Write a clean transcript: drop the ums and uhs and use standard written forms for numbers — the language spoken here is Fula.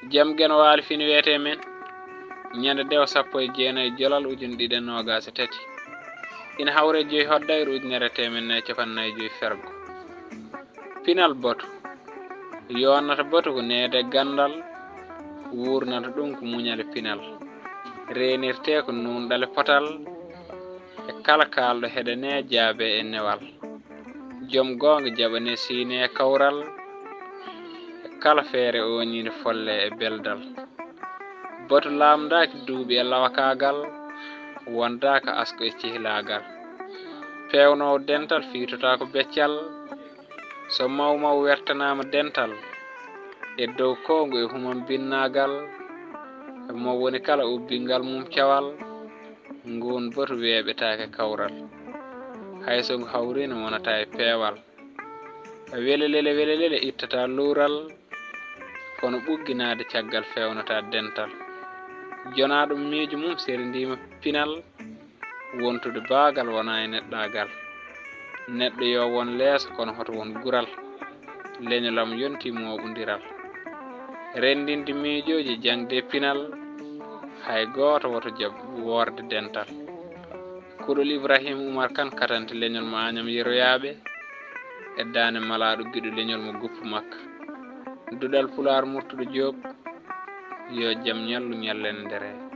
jam gen waali fini wiyete men ñande Dewo 19 Jolal ujun ɗiɗi nogas e tati ina hawre joyi hoddayre ujunere temen nayi capannayyi joyi fergo pinal boto yonnata boto ko neede gandal wurnata ɗum ko muñale pinal renirte ko nunɗale potal e kala kalɗo heɗene jaabe e newal joom gonga jaɓane siine e kawral e kala feere oñide folle e beldal boto lamdaki duuɓi e lawakagal wondaka asko e cihlagal pewnowo dental fiitota ko beccal so mawmaw wertanama dental e dow kongo e humam binnagal mo woni kala ubbingal mum cawal ngun boto weeɓetake kawral hayso ngo hawrino wonata e peewal welelele ittata luural kono ɓugginade caggal fewnata dental jona ɗum miijo mum serindima pinal wontude baagal wona e neɗɗagal neɗɗo yo won leeso kono hoto won gural leñolam yonti moɓodiral rendinde miijoji jangde pinal hay goto woto jab worde dental kuɗol Ibrahima Oumar Kane katante leñol mo Agnam yeroyaɓe e dane malaɗo giɗo leñol mo guppu makka Duɗal Pulaar Murtuɗo Joob yo jaam ñallu ñallen ndere